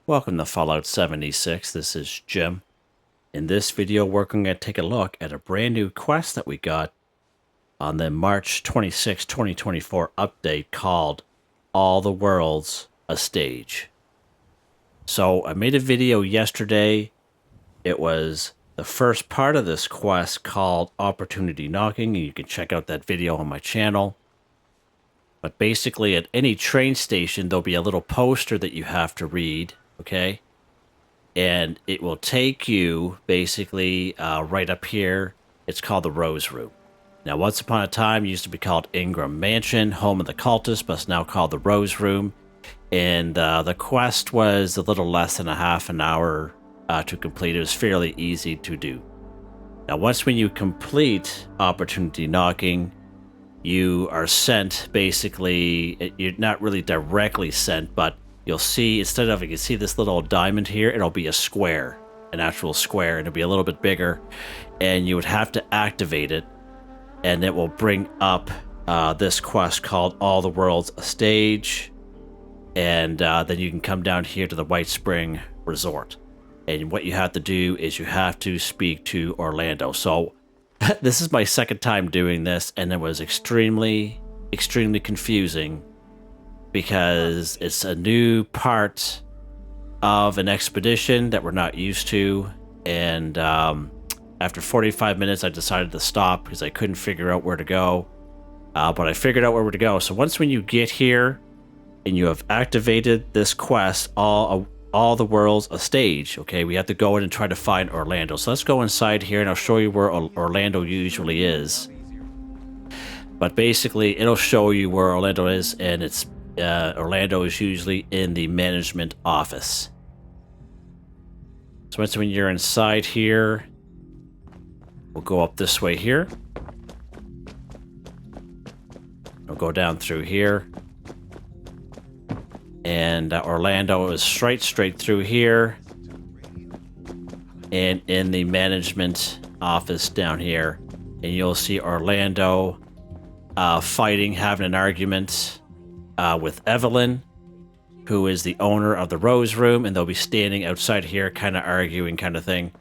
Welcome to Fallout 76. This is Jim. In this video, we're going to take a look at a brand new quest that we got on the March 26, 2024 update called All the World's a Stage. So I made a video yesterday. It was the first part of this quest called Opportunity Knocking, and you can check out that video on my channel. But basically, at any train station, there'll be a little poster that you have to read, okay? And it will take you, basically, right up here. It's called the Rose Room. Now, once upon a time, it used to be called Ingram Mansion, home of the cultists, but it's now called the Rose Room. And the quest was a little less than a half an hour to complete. It was fairly easy to do. Now, when you complete Opportunity Knocking, you are sent, basically, you're not really directly sent, but you'll see, instead of, you can see this little diamond here, it'll be a square, an actual square, and it'll be a little bit bigger, and you would have to activate it, and it will bring up this quest called All the World's a Stage, and then you can come down here to the WhiteSpring Resort. And what you have to do is you have to speak to Orlando. So this is my second time doing this, and it was extremely confusing because it's a new part of an expedition that we're not used to. And after 45 minutes, I decided to stop because I couldn't figure out where to go. But I figured out where to go. So when you get here and you have activated this quest, all the world's a stage, okay? We have to go in and try to find Orlando. So let's go inside here, and I'll show you where Orlando usually is. But basically, it'll show you where Orlando is, and it's Orlando is usually in the management office. So when you're inside here, we'll go up this way here. We'll go down through here. And Orlando is straight through here, and in the management office down here, and you'll see Orlando having an argument with Evelyn, who is the owner of the Rose Room, and they'll be standing outside here kind of arguing kind of thing.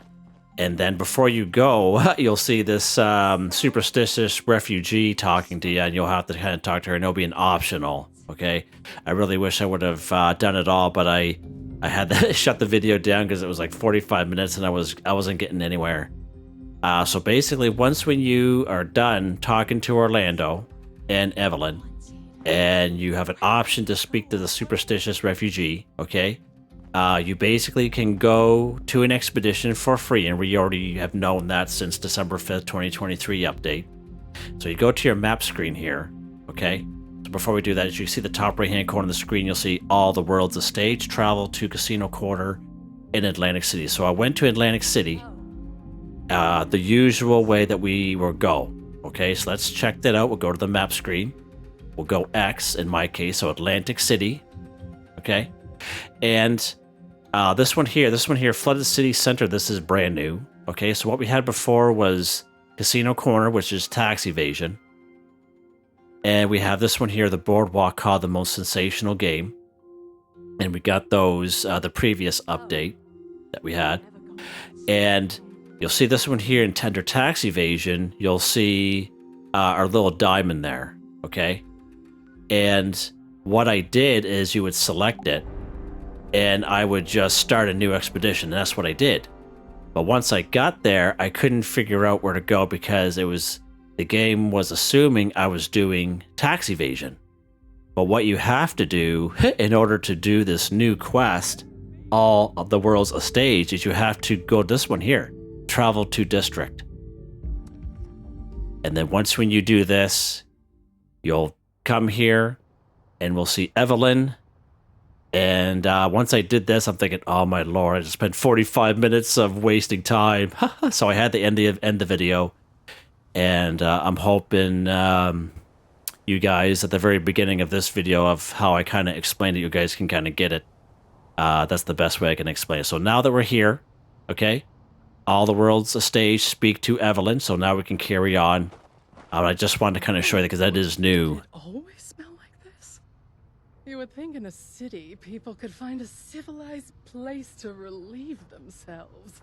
And then before you go, you'll see this Superstitious Refugee talking to you, and you'll have to kind of talk to her, and it'll be an optional. Okay, I really wish I would have done it all, but I had to shut the video down because it was like 45 minutes and I wasn't getting anywhere. So basically, when you are done talking to Orlando and Evelyn, and you have an option to speak to the Superstitious Refugee, okay, you basically can go to an expedition for free, and we already have known that since December 5th, 2023 update. So you go to your map screen here, okay? Before we do that, as you see the top right hand corner of the screen, you'll see All the World's a Stage, travel to Casino Quarter in Atlantic City. So I went to Atlantic City the usual way that we will go. Okay, so let's check that out. We'll go to the map screen. We'll go X in my case, so Atlantic City. Okay, and this one here, Flooded City Center, this is brand new. Okay, so what we had before was Casino Corner, which is Tax Evasion. And we have this one here, the boardwalk, called The Most Sensational Game. And we got those, the previous update that we had. And you'll see this one here in Tender Tax Evasion. You'll see our little diamond there, okay? And what I did is you would select it, and I would just start a new expedition. And that's what I did. But once I got there, I couldn't figure out where to go because the game was assuming I was doing tax evasion. But what you have to do in order to do this new quest, All of the World's a Stage, is you have to go this one here, travel to district. And then when you do this, you'll come here and we'll see Evelyn. And once I did this, I'm thinking, oh my lord, I just spent 45 minutes of wasting time. So I had to end the video. And I'm hoping you guys, at the very beginning of this video of how I kind of explained it, you guys can kind of get it. That's the best way I can explain it. So now that we're here, okay, All the World's a Stage, speak to Evelyn. So now we can carry on. I just wanted to kind of show you that because that is new. Did it always smell like this? You would think in a city people could find a civilized place to relieve themselves.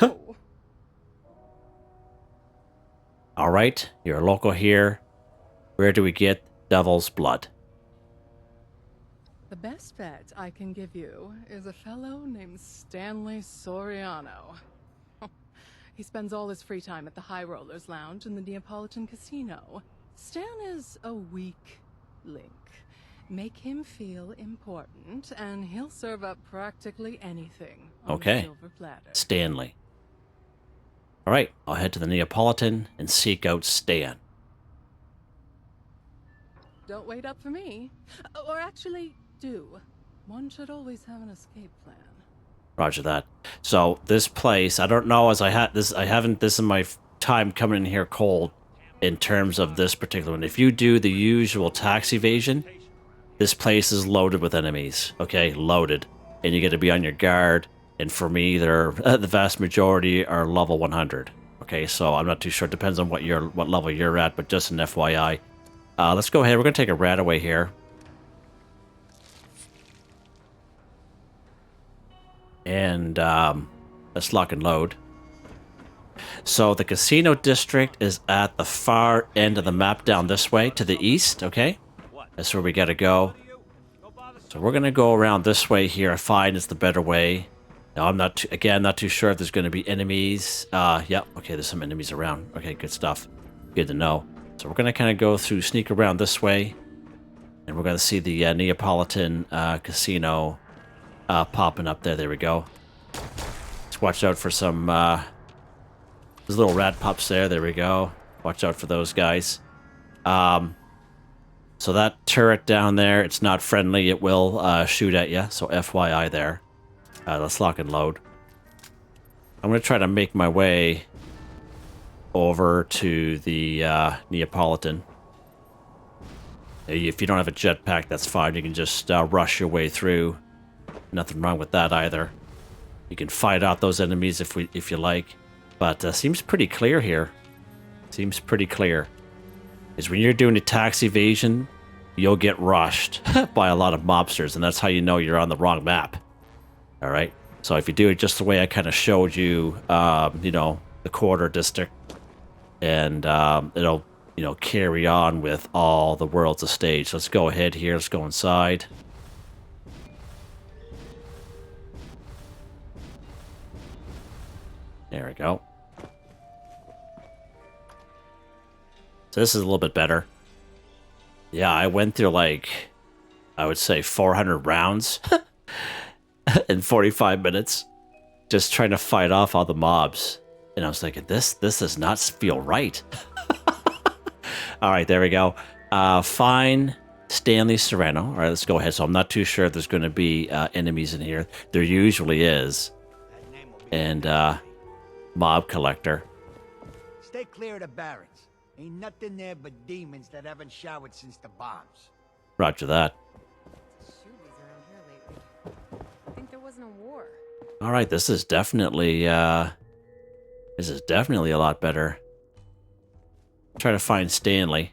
Oh, All right, you're a local here. Where do we get Devil's Blood? the best bet I can give you is a fellow named Stanley Sorano. He spends all his free time at the High Rollers Lounge in the Neapolitan Casino. Stan is a weak link. Make him feel important, and he'll serve up practically anything on a silver platter. Stanley. All right, I'll head to the Neapolitan and seek out Stan. Don't wait up for me. Or actually, do. One should always have an escape plan. Roger that. So this place, I don't know, as this is my time coming in here cold in terms of this particular one. If you do the usual tax evasion, this place is loaded with enemies. Okay, loaded, and you got to be on your guard. And for me, they're the vast majority are level 100. Okay, so I'm not too sure. It depends on what level you're at, but just an FYI. Let's go ahead. We're gonna take a rat away here. And let's lock and load. So the casino district is at the far end of the map down this way to the east, okay? That's where we gotta go. So we're gonna go around this way here. I find it's the better way. Now I'm not too sure if there's gonna be enemies. Yep, okay, there's some enemies around. Okay, good stuff. Good to know. So we're gonna kind of go through, sneak around this way. And we're gonna see the Neapolitan Casino popping up there. There we go. Let's watch out for some there's little rat pups there. There we go. Watch out for those guys. So that turret down there, it's not friendly. It will shoot at you. So FYI there. Let's lock and load. I'm gonna try to make my way over to the Neapolitan. If you don't have a jetpack, that's fine. You can just rush your way through. Nothing wrong with that either. You can fight out those enemies if you like, but seems pretty clear here. Seems pretty clear. Is when you're doing a tax evasion, you'll get rushed by a lot of mobsters, and that's how you know you're on the wrong map. All right. So if you do it just the way I kind of showed you, you know, the quarter district, and it'll carry on with all the worlds of stage. Let's go ahead here. Let's go inside. There we go. So this is a little bit better. Yeah, I went through like, I would say 400 rounds in 45 minutes, just trying to fight off all the mobs. And I was thinking, this does not feel right. All right, there we go. Fine, Stanley Sorano. All right, let's go ahead. So I'm not too sure if there's going to be enemies in here. There usually is. And mob collector. Stay clear of the barracks. Ain't nothing there but demons that haven't showered since the bombs. Roger that. Shooters around here lately. I think there wasn't a war. All right, this is definitely a lot better. Try to find Stanley.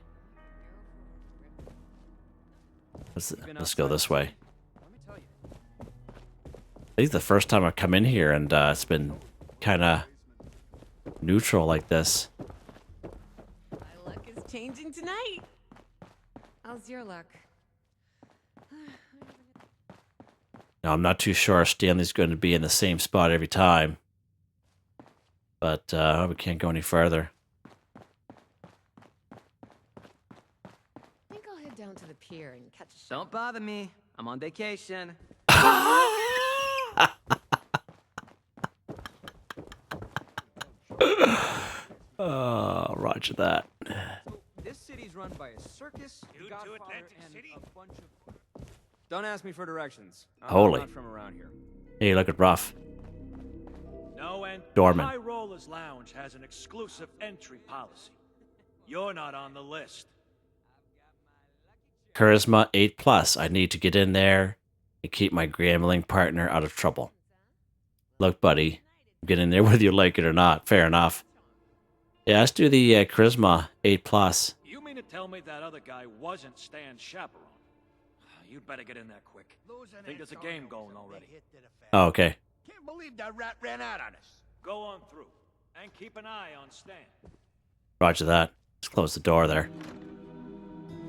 Let's go this way. I think the first time I've come in here, and it's been kind of neutral like this. My luck is changing tonight. How's your luck? Now, I'm not too sure if Stanley's going to be in the same spot every time. But we can't go any further. I think I'll head down to the pier and catch a shot. Don't bother me. I'm on vacation. Oh, roger that. This city's run by a circus, Godfather, and a bunch of... Don't ask me for directions. Holy. I'm not from around here. Hey, look at Ruff. No, and Dorman. High Rollers Lounge has an exclusive entry policy. You're not on the list. Charisma 8+. I need to get in there and keep my gambling partner out of trouble. Look, buddy. Get in there whether you like it or not. Fair enough. Yeah, let's do the Charisma 8+. You mean to tell me that other guy wasn't Stan's chaperone? you'd better get in there quick. Losing Think there's a Antonio game was going big already. hit to the family. Oh, okay. Can't believe that rat ran out on us. Go on through. And keep an eye on Stan. Roger that. Let's close the door there.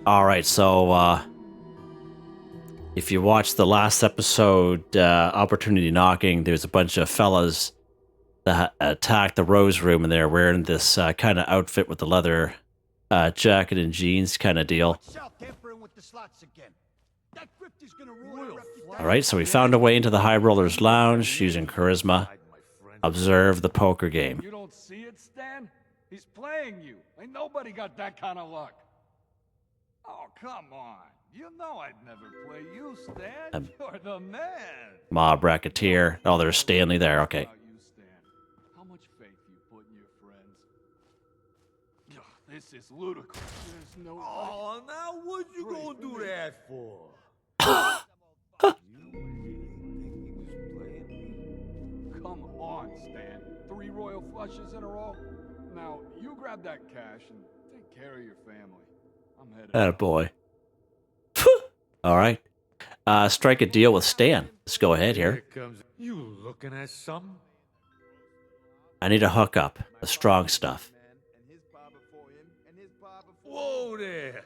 Alright, so, if you watched the last episode, Opportunity Knocking, there's a bunch of fellas that attacked the Rose Room, and they're wearing this kind of outfit with the leather jacket and jeans kind of deal. Sal tampering with the slots again. That grifter's gonna ruin our reputation. Alright, so we found a way into the High Rollers Lounge using charisma. Observe the poker game. You don't see it, Stan? He's playing you. Ain't nobody got that kind of luck. Oh, come on. You know I'd never play you, Stan. You're the man. Mob racketeer. Oh, there's Stanley there. Okay. About you, Stan. How much faith you put in your friends? Ugh, this is ludicrous. There's no Oh, now what you gonna do that for? Come on, Stan. 3 royal flushes in a row? Now, you grab that cash and take care of your family. I'm headed. Attaboy. Alright. Strike a deal with Stan. Let's go ahead here. Comes you looking at something? I need a hookup. The strong stuff. Whoa there!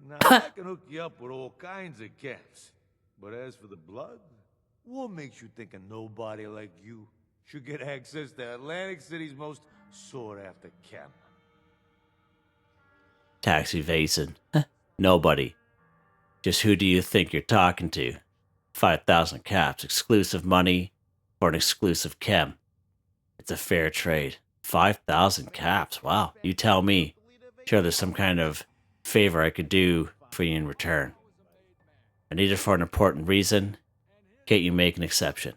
Now I can hook you up with all kinds of camps. But as for the blood, what makes you think a nobody like you should get access to Atlantic City's most sought-after camp? Tax Evasion. Nobody. Just who do you think you're talking to? 5,000 caps. Exclusive money for an exclusive chem. It's a fair trade. 5,000 caps. Wow. You tell me. Sure, there's some kind of favor I could do for you in return. I need it for an important reason. Can't you make an exception?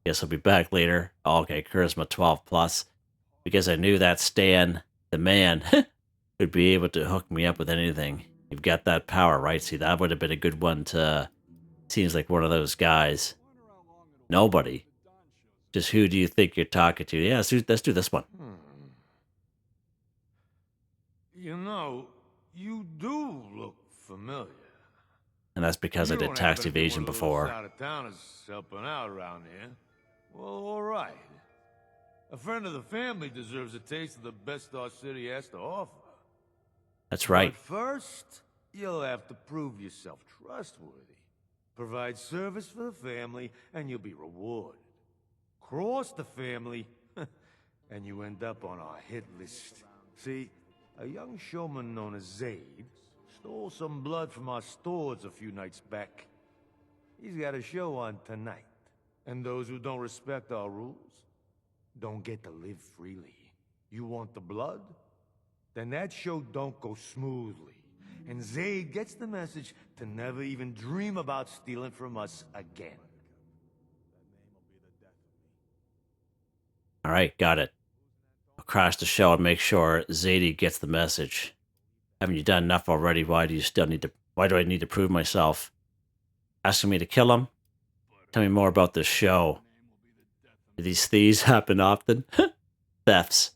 Guess I'll be back later. Oh, okay, charisma 12 plus. Because I knew that Stan, the man, would be able to hook me up with anything. You've got that power, right? See, that would have been a good one to... Seems like one of those guys. Nobody. Just who do you think you're talking to? Yeah, let's do this one. You know, you do look familiar. And that's because I did tax evasion before. Out of towners helping out around here. Well, all right. A friend of the family deserves a taste of the best our city has to offer. That's right. But first, you'll have to prove yourself trustworthy. Provide service for the family, and you'll be rewarded. Cross the family, and you end up on our hit list. See, a young showman known as Zayde stole some blood from our stores a few nights back. He's got a show on tonight. And those who don't respect our rules don't get to live freely. You want the blood? Then that show don't go smoothly. And Zayde gets the message to never even dream about stealing from us again. All right, got it. I'll crash the show and make sure Zayde gets the message. Haven't you done enough already? Why do I need to prove myself? Asking me to kill him? Tell me more about this show. Do these thieves happen often? Thefts.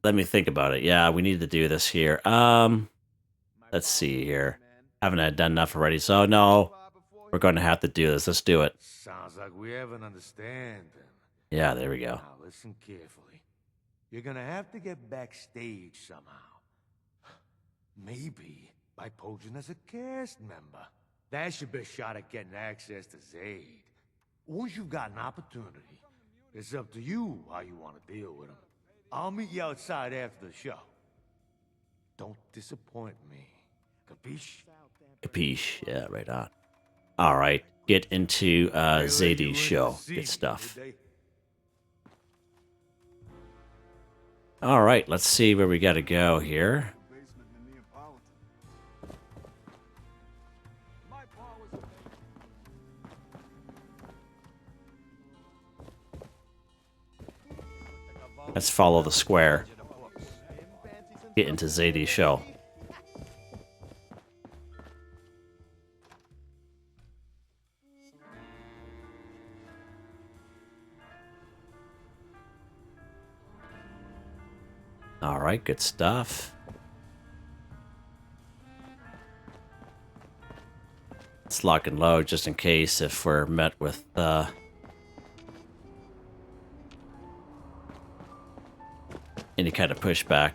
Let me think about it. Yeah, we need to do this here. Let's see here. Haven't I done enough already? So no, we're going to have to do this. Let's do it. Sounds like we have an understanding. Yeah, there we go. Now listen carefully. You're gonna have to get backstage somehow. Maybe by posing as a cast member. That's your best shot at getting access to Zayde. Once you've got an opportunity, it's up to you how you want to deal with him. I'll meet you outside after the show. Don't disappoint me. Capiche? Capiche. Yeah, right on. All right, get into Zayde's show. Good stuff. All right, let's see where we got to go here. Let's follow the square. Get into Zayde's show. All right, good stuff. Let's lock and load just in case if we're met with any kind of pushback.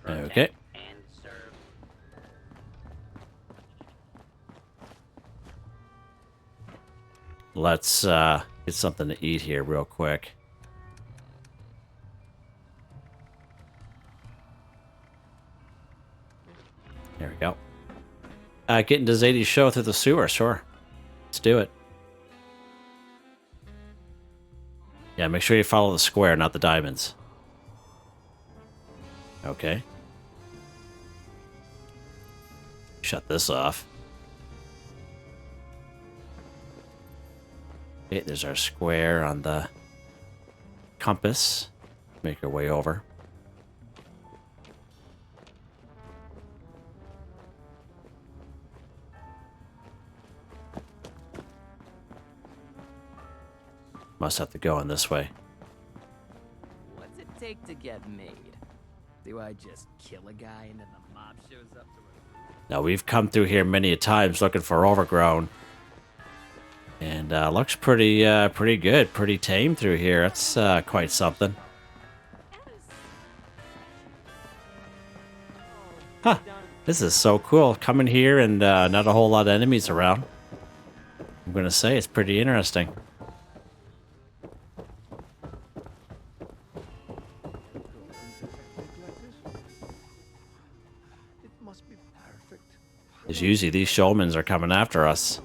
Okay. Let's get something to eat here real quick. There we go. Getting to Zayde's show through the sewer, sure. Let's do it. Yeah, make sure you follow the square, not the diamonds. Okay. Shut this off. Okay, there's our square on the compass. Make our way over. Must have to go in this way. What's it take to get made? Do I just kill a guy and then the mob shows up to recruit? Now, we've come through here many a times looking for overgrown. And looks pretty good, pretty tame through here. That's quite something. Huh, this is so cool. Coming here and not a whole lot of enemies around. I'm gonna say it's pretty interesting. As usually these showmans are coming after us.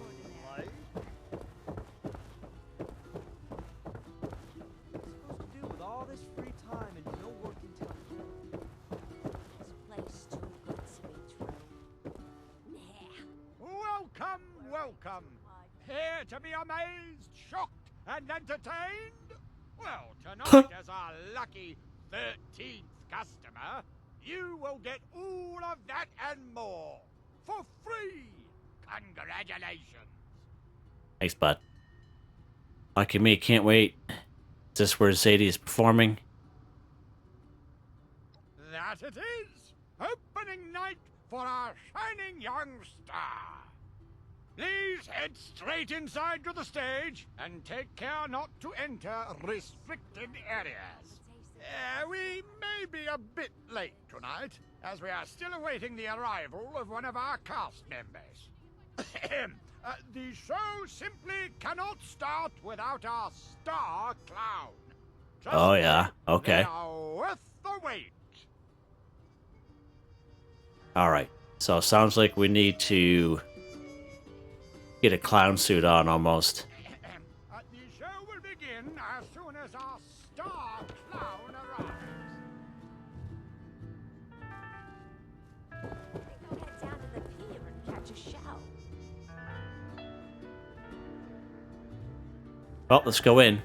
Welcome! Here to be amazed, shocked, and entertained? Well, tonight, as our lucky 13th customer, you will get all of that and more for free! Congratulations! Thanks, bud. Lucky me, can't wait. Is this where Zayde is performing? That it is! Opening night for our shining young star! Please head straight inside to the stage and take care not to enter restricted areas. We may be a bit late tonight, as we are still awaiting the arrival of one of our cast members. The show simply cannot start without our star clown. Trust Oh, me, yeah. Okay. they are worth the wait. Alright. So, sounds like we need to get a clown suit on almost. The show will begin as soon as our star clown arrives. Go head down to the pier and catch a show. Well, let's go in.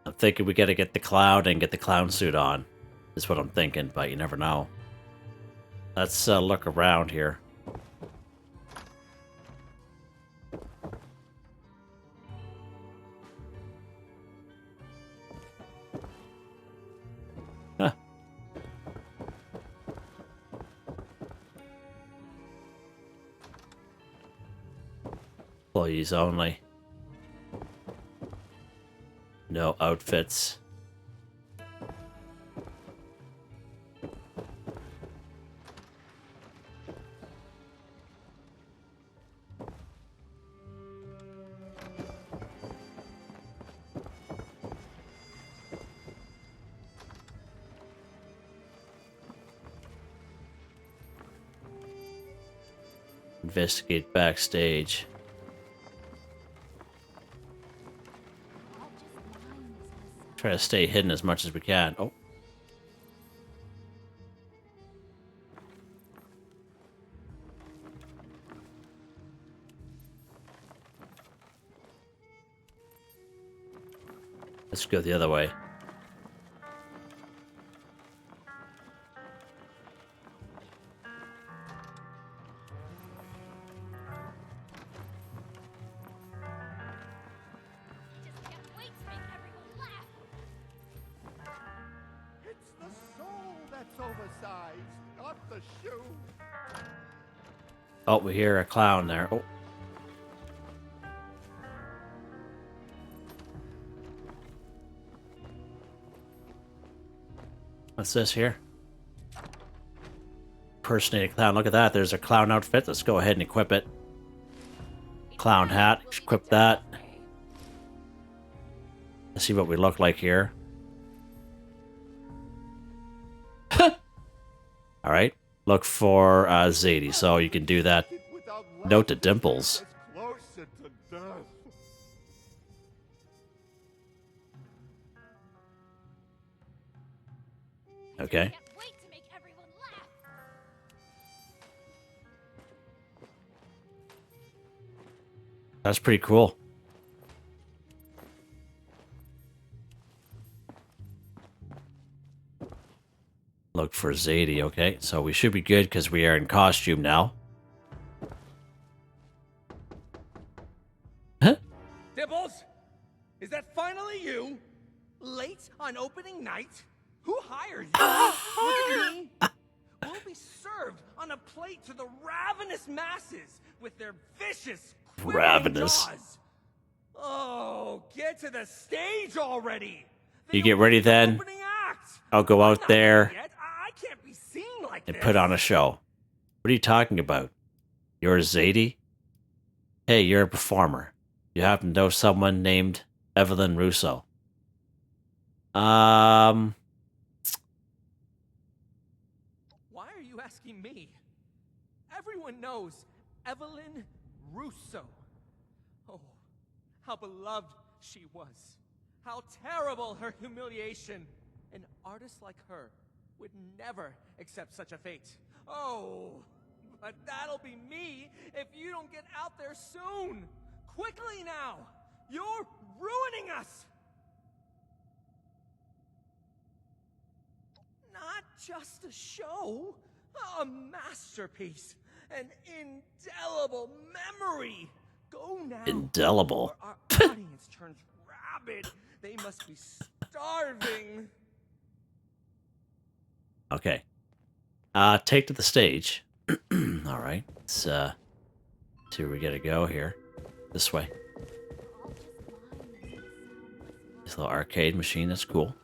I'm thinking we gotta get the cloud and get the clown suit on. Is what I'm thinking, but you never know. Let's look around here. Huh. Employees only. No outfits. Investigate backstage. Try to stay hidden as much as we can. Oh. Let's go the other way. size, not the shoe. Oh, we hear a clown there. Oh. What's this here? Impersonating clown. Look at that. There's a clown outfit. Let's go ahead and equip it. Clown hat. Equip that. Let's see what we look like here. Alright. Look for Zayde, so you can do that. Note to dimples. Closer to death. Okay. That's pretty cool. Look for Zayde, okay? So we should be good because we are in costume now. Huh? Dibbles? Is that finally you? Late on opening night? Who hired you? Look at me. We'll be served on a plate to the ravenous masses with their vicious, quivering jaws. Oh, get to the stage already. You get ready then. I'll go out there I can't be seen like and this. put on a show. What are you talking about? You're Zayde? Hey, you're a performer. You happen to know someone named Evelyn Russo? Why are you asking me? Everyone knows Evelyn Russo. Oh, how beloved she was. How terrible her humiliation. An artist like her would never accept such a fate. Oh, but that'll be me if you don't get out there soon. Quickly now. You're ruining us. Not just a show, a masterpiece, an indelible memory. Go now. Indelible. Our audience turns rabid. They must be starving. Okay. Take to the stage. All right. Let's see where we gotta go here. This way. This little arcade machine. That's cool.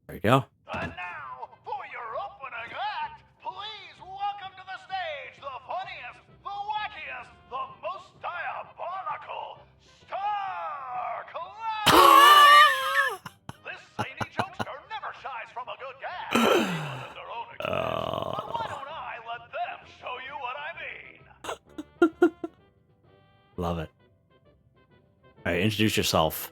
There you go. And now, for your opening act, please welcome to the stage the funniest, the wackiest, the most diabolical Star Clown! This zany jokester never shies from a good gag, even at their own expense. But why don't I let them show you what I mean? Love it. All right, introduce yourself.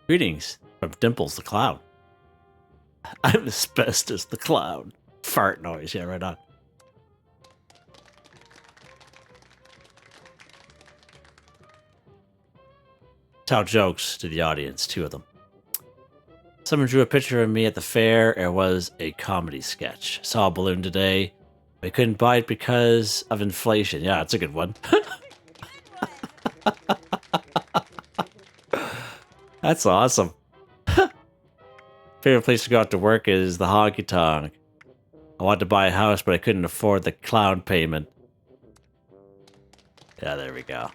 Greetings from Dimples the Clown. I'm Asbestos the Clown. Fart noise, yeah, right on. Tell jokes to the audience, 2 of them. Someone drew a picture of me at the fair. It was a comedy sketch. Saw a balloon today. I couldn't buy it because of inflation. Yeah, it's a good one. That's awesome. Favorite place to go out to work is the honky tonk. I wanted to buy a house, but I couldn't afford the clown payment. Yeah, there we go.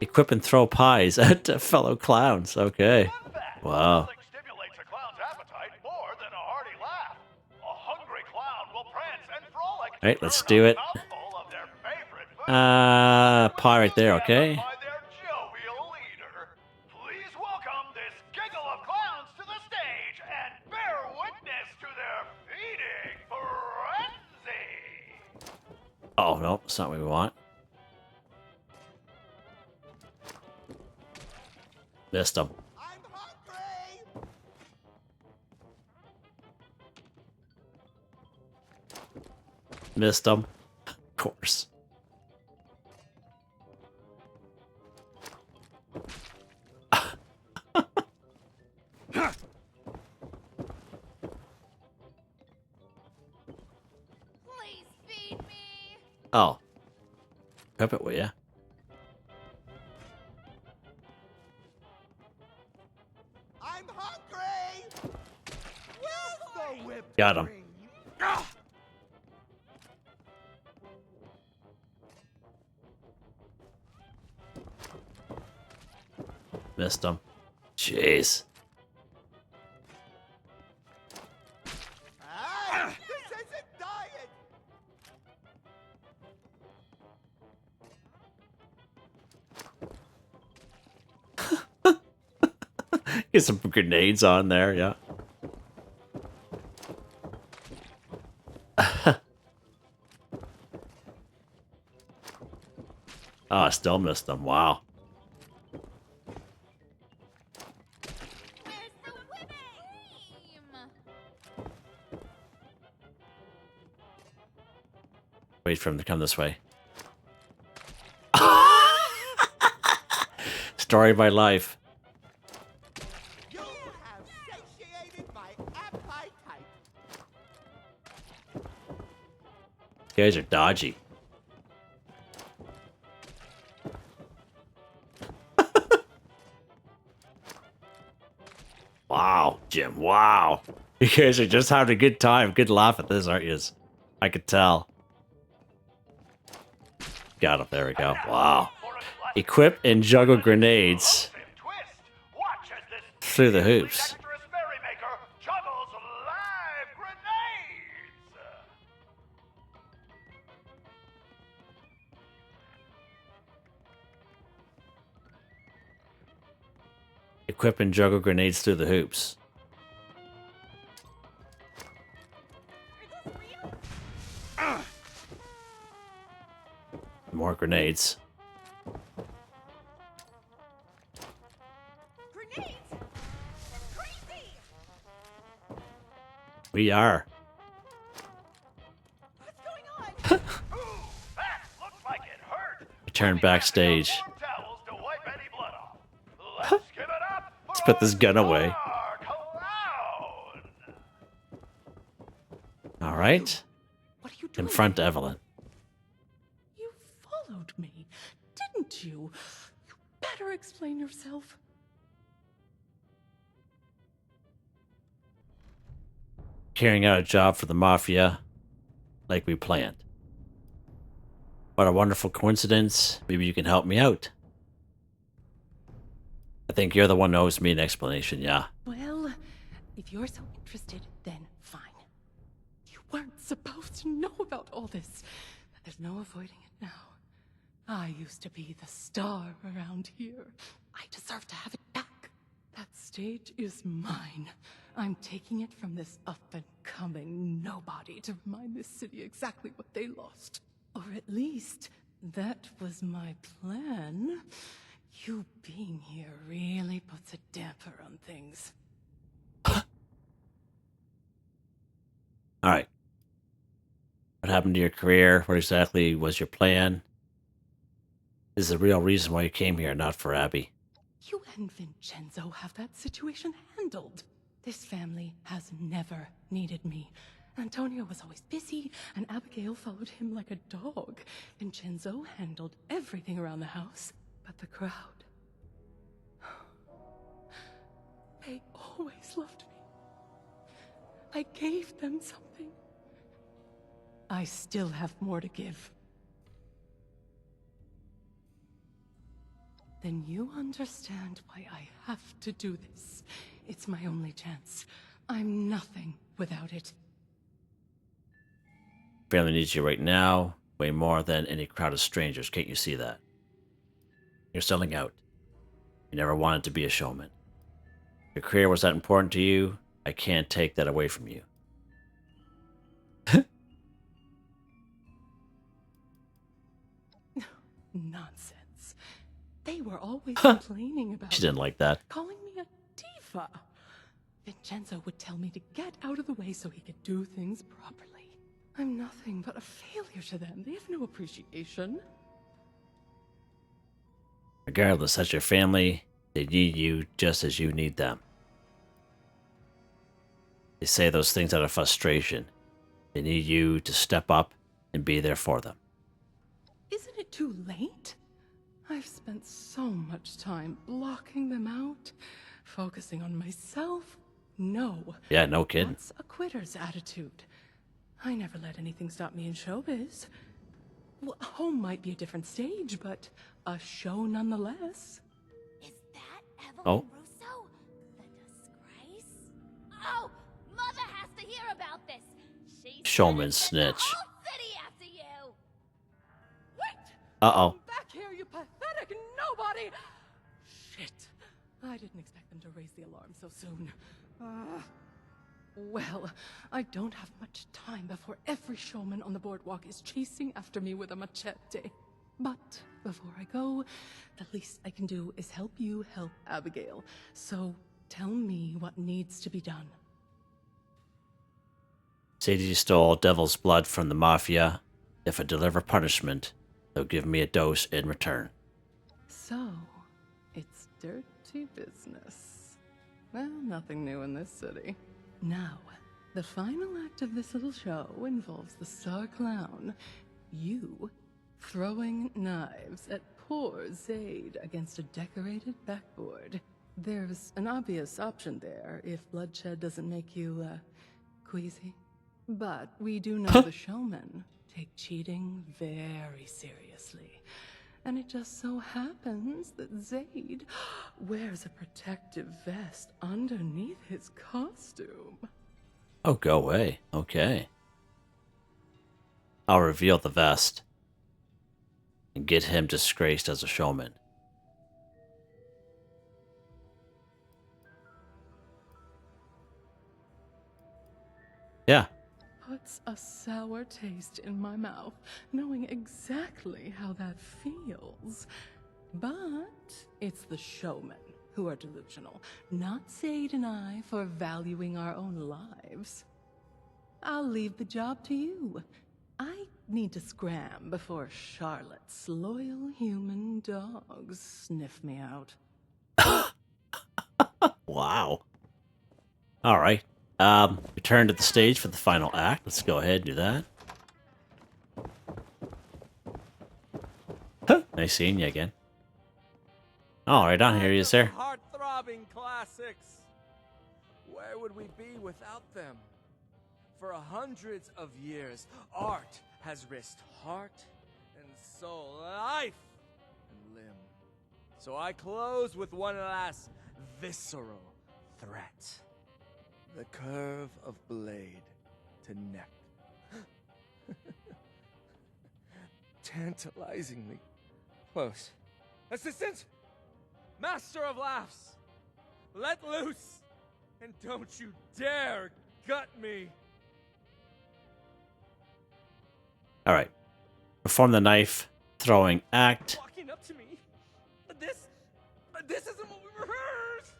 Equip and throw pies at fellow clowns. Okay. Wow. Nothing stimulates a clown's appetite more than a hearty laugh. A hungry clown will prance and frolic. Alright, let's do it. Mouthful of their favorite food. Pie right there, okay. By their jovial leader. Please welcome this giggle of clowns to the stage and bear witness to their feeding frenzy. Oh, no, that's not what we want. Missed him. I'm hungry. Missed him. Of course. Please feed me. Oh. Equip it, will ya? I'm hungry! Where's the whipped Got him. cream? Missed him. Jeez. This isn't diet! Get some grenades on there, yeah. Oh, I still missed them. Wow. Where's the whipped cream? Wait for him to come this way. Story of my life. You have satiated my appetite. You guys are dodgy. Wow, Jim, wow. You guys are just having a good time. Good laugh at this, aren't you? I could tell. Got him, there we go. Wow. Equip and juggle grenades Watch as this through the hoops. dexterous merrymaker juggles live grenades. Equip and juggle grenades through the hoops. More grenades. Grenades! Crazy! We are. What's going on? Ooh, that looks like it hurt. Return backstage. Warm towels to wipe any blood off. Let's give it up. Let's put this gun away. Our clown. All right. What are you doing? Confront Evelyn. You followed me, didn't you? You better explain yourself. Carrying out a job for the Mafia like we planned. What a wonderful coincidence. Maybe you can help me out. I think you're the one who owes me an explanation, yeah. Well, if you're so interested, then fine. You weren't supposed to know about all this. There's no avoiding it now. I used to be the star around here. I deserve to have it back. That stage is mine. I'm taking it from this up-and-coming nobody to remind this city exactly what they lost. Or at least, that was my plan. You being here really puts a damper on things. All right. What happened to your career? What exactly was your plan? This is the real reason why you came here, not for Abby. You and Vincenzo have that situation handled. This family has never needed me. Antonio was always busy, and Abigail followed him like a dog. Vincenzo handled everything around the house, but the crowd. They always loved me. I gave them something. I still have more to give. Then you understand why I have to do this. It's my only chance. I'm nothing without it. Family needs you right now, way more than any crowd of strangers. Can't you see that? You're selling out. You never wanted to be a showman. Your career was that important to you. I can't take that away from you. Nonsense. They were always complaining about She didn't like that. calling me a diva. Vincenzo would tell me to get out of the way so he could do things properly. I'm nothing but a failure to them. They have no appreciation. Regardless, that's your family. They need you just as you need them. They say those things out of frustration. They need you to step up and be there for them. Isn't it Too late? I've spent so much time blocking them out, focusing on myself. No. Yeah, no kidding. That's a quitter's attitude. I never let anything stop me in showbiz. Well, home might be a different stage, but a show nonetheless. Is that Evelyn Oh. Russo? The disgrace? Oh, Mother has to hear about this. She Showman sent the snitch. whole city after you. Wait! Uh-oh. Come back here, you pathetic nobody! Shit. I didn't expect them to raise the alarm so soon. Well, I don't have much time before every showman on the boardwalk is chasing after me with a machete. But before I go, the least I can do is help you help Abigail. So tell me what needs to be done. Zayde stole devil's blood from the mafia. If I deliver punishment, they'll give me a dose in return. So, it's dirty business. Well, nothing new in this city. Now, the final act of this little show involves the star clown, you, throwing knives at poor Zayde against a decorated backboard. There's an obvious option there if bloodshed doesn't make you, queasy. But we do know the showmen take cheating very seriously. And it just so happens that Zayde wears a protective vest underneath his costume. Oh, go away. Okay. I'll reveal the vest and get him disgraced as a showman. Yeah. Puts a sour taste in my mouth, knowing exactly how that feels. But it's the showmen who are delusional, not Zayde and I for valuing our own lives. I'll leave the job to you. I need to scram before Charlotte's loyal human dogs sniff me out. Wow. All right. Return to the stage for the final act. Let's go ahead and do that. Nice seeing you again. All right, on here he is there. Heart-throbbing classics. Where would we be without them? For hundreds of years, art has risked heart and soul, life and limb. So I close with one last visceral threat. The curve of blade to neck. Tantalizingly close. Assistant! Master of laughs! Let loose! And don't you dare gut me! All right. Perform the knife throwing act. Walking up to me? This isn't what we rehearsed!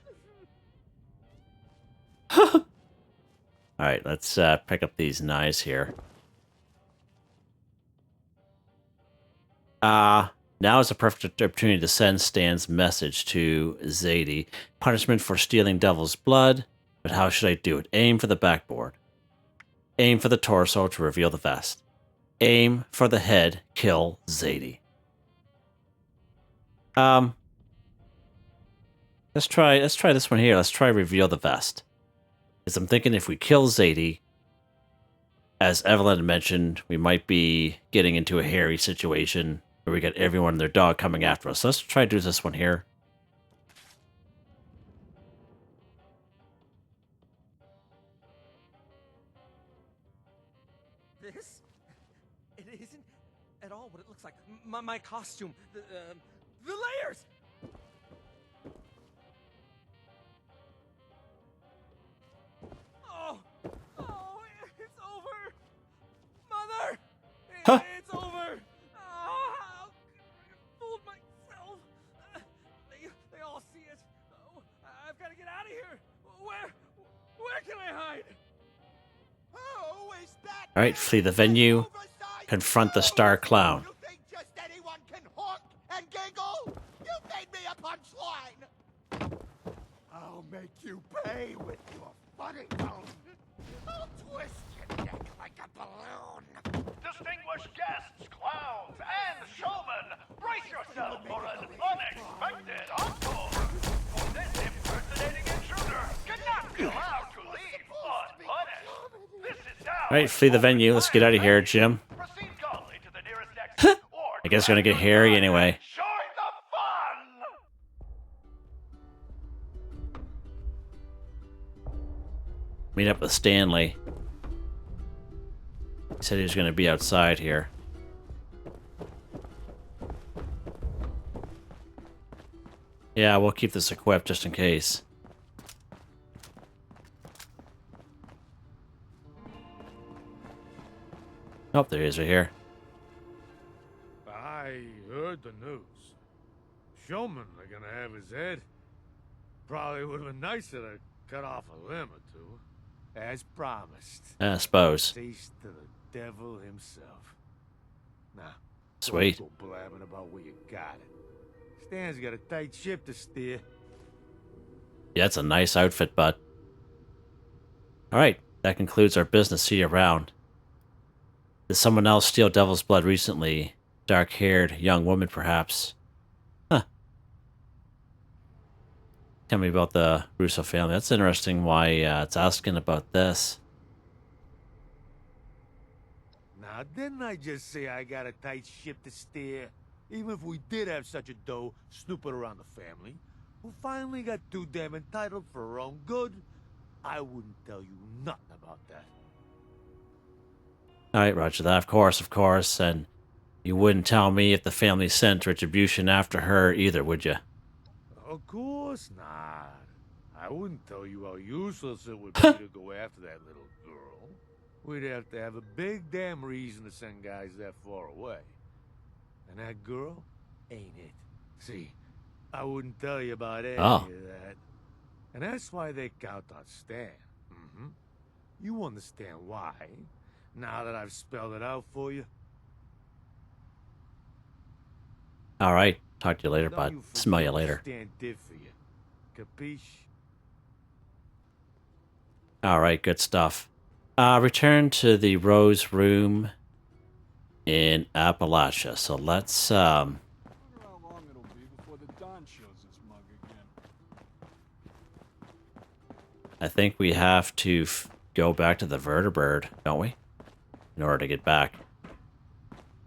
All right, let's pick up these knives here. Now is a perfect opportunity to send Stan's message to Zayde. Punishment for stealing devil's blood, but how should I do it? Aim for the backboard. Aim for the torso to reveal the vest. Aim for the head, kill Zayde. Let's try this one here. Let's try reveal the vest. Because I'm thinking if we kill Zayde, as Evelyn mentioned, we might be getting into a hairy situation where we get everyone and their dog coming after us. So let's try to do this one here. This? It isn't at all what it looks like. My costume, the layers! Oh, it's over! Mother! Huh? It's over! Oh, I fooled myself! They all see it! Oh, I've got to get out of here! Where can I hide? Oh, is that All right, flee the venue. Confront the star clown. You think just anyone can honk and giggle? You made me a punchline! Oh, make you pay with your funny bone. I'll twist your neck like a balloon. Distinguished guests, clowns, and showmen, brace yourself for an unexpected encore. For this impersonating intruder cannot be allowed to leave unpunished. This is now. All right, flee the venue. Let's get out of here, Jim. Proceed calmly to the nearest exit, or I guess we're gonna get hairy anyway. join the fun. Meet up with Stanley. He said he was going to be outside here. Yeah, we'll keep this equipped just in case. Oh, there he is right here. I heard the news. Showman are gonna have his head. Probably would have been nicer to cut off a limb or two. As promised. I suppose. Taste to the devil himself. Nah. Sweet. Don't go blabbing about where you got it. Stan's got a tight ship to steer. Yeah, it's a nice outfit, bud. Alright, that concludes our business. See you around. Did someone else steal Devil's Blood recently? Dark-haired young woman, perhaps. Huh. Tell me about the Russo family. That's interesting why it's asking about this. Now, didn't I just say I got a tight ship to steer? Even if we did have such a doe snooping around the family, who finally got too damn entitled for her own good, I wouldn't tell you nothing about that. Alright, roger that. Of course. And you wouldn't tell me if the family sent retribution after her either, would you? Of course not. I wouldn't tell you how useless it would be to go after that little girl. We'd have to have a big damn reason to send guys that far away. And that girl ain't it. See, I wouldn't tell you about any of that. And that's why they count on Stan. You understand why, now that I've spelled it out for you? Alright, talk to you later, bud. Smell you later. Stan did for you. Capiche? Alright, good stuff. Return to the Rose Room in Appalachia. So let's, Wonder how long it'll be before the Don shows its mug again. I think we have to go back to the Vertibird, don't we? In order to get back.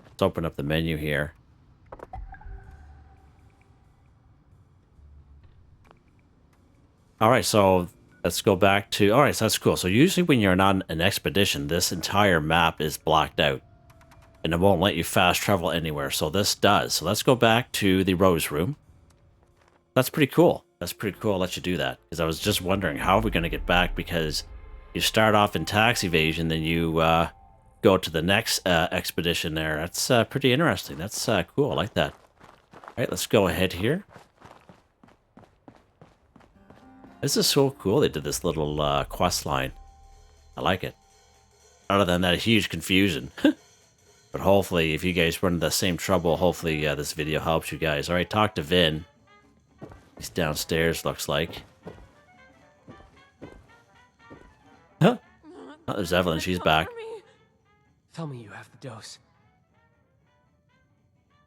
Let's open up the menu here. Alright, so let's go back to... Alright, so that's cool. So usually when you're on an expedition, this entire map is blocked out. And it won't let you fast travel anywhere. So this does. So let's go back to the Rose Room. That's pretty cool. That's pretty cool. I'll let you do that. Because I was just wondering, how are we going to get back? Because you start off in Tax Evasion, then you go to the next expedition there. That's pretty interesting. That's cool. I like that. Alright, let's go ahead here. This is so cool. They did this little quest line. I like it. Other than that huge confusion. But hopefully, if you guys run into the same trouble, hopefully this video helps you guys. Alright, talk to Vin. He's downstairs, looks like. Huh? Oh, there's Evelyn. She's back. Tell me you have the dose.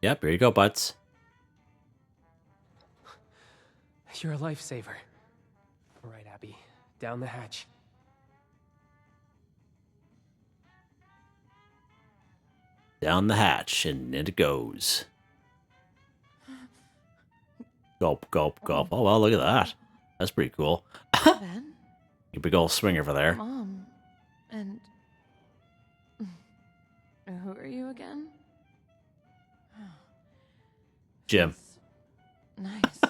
Yep, here you go, butts. You're a lifesaver. All right, Abby. Down the hatch. Down the hatch, and in it goes. Gulp, gulp, gulp. Oh, well, look at that. That's pretty cool. Ben? You big old swing over there. Mom. And... who are you again? Jim. Nice.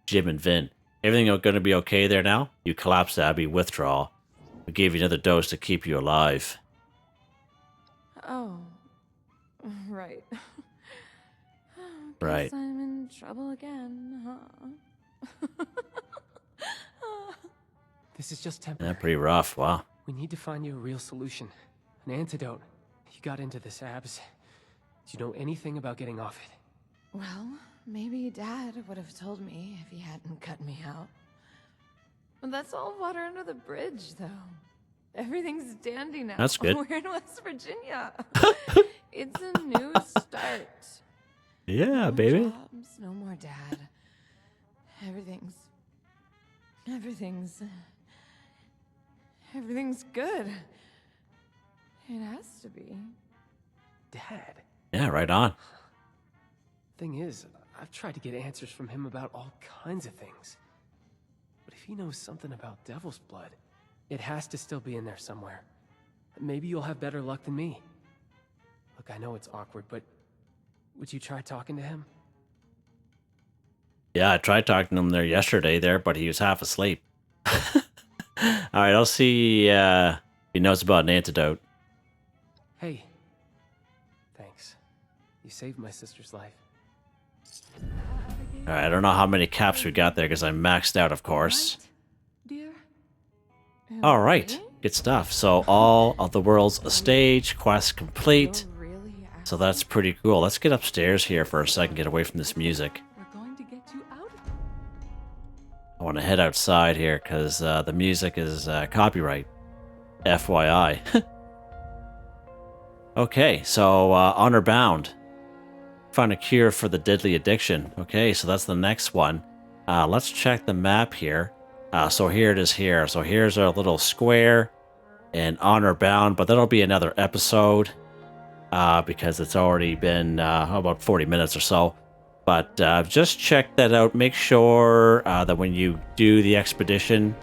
Jim and Vin. Everything going to be okay there now? You collapsed, Abby. Withdrawal. We gave you another dose to keep you alive. Oh. Right. Right. Guess I'm in trouble again, huh? This is just temporary. Yeah, pretty rough. Wow. We need to find you a real solution. An antidote. You got into this, Abs. Do you know anything about getting off it? Well, Maybe Dad would have told me if he hadn't cut me out. But that's all water under the bridge, though. Everything's dandy now. That's good. We're in West Virginia. It's a new start. Yeah, No baby. jobs, no more Dad. Everything's good. It has to be. Dad. Yeah, right on. Thing is, I've tried to get answers from him about all kinds of things. But if he knows something about Devil's Blood, it has to still be in there somewhere. Maybe you'll have better luck than me. Look, I know it's awkward, but would you try talking to him? Yeah, I tried talking to him there yesterday but he was half asleep. All right, I'll see he knows about an antidote. Hey. Thanks. You saved my sister's life. All right, I don't know how many caps we got there because I maxed out, of course. Dear? All right, good stuff. So all of the world's a stage, quest complete. So that's pretty cool. Let's get upstairs here for a second, get away from this music. We're going to get you out. I want to head outside here because the music is copyright. FYI. Okay, so Honor Bound. Found a cure for the deadly addiction. Okay, so that's the next one. Let's check the map here. So here it is here. So here's our little square and Honor Bound, but that'll be another episode because it's already been about 40 minutes or so. But just check that out. Make sure that when you do the expedition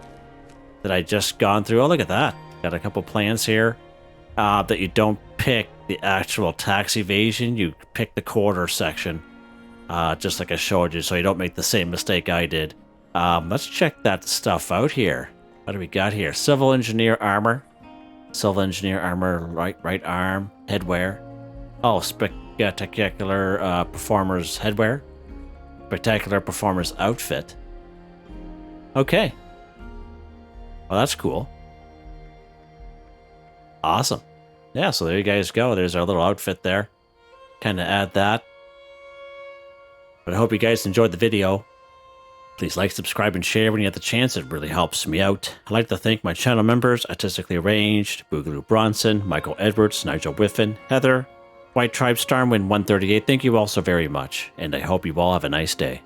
that I just gone through, oh, look at that. Got a couple plans here. That you don't pick the actual tax evasion, you pick the quarter section, just like I showed you, so you don't make the same mistake I did. Let's check that stuff out here. What do we got here? Civil engineer armor, right arm, headwear. Oh, spectacular performer's headwear, spectacular performer's outfit. Okay, well that's cool. Awesome. Yeah, so there you guys go. There's our little outfit there. Kind of add that. But I hope you guys enjoyed the video. Please like, subscribe, and share when you have the chance. It really helps me out. I'd like to thank my channel members, Artistically Arranged, Boogaloo Bronson, Michael Edwards, Nigel Whiffen, Heather, White Tribe Starwind 138. Thank you all so very much, and I hope you all have a nice day.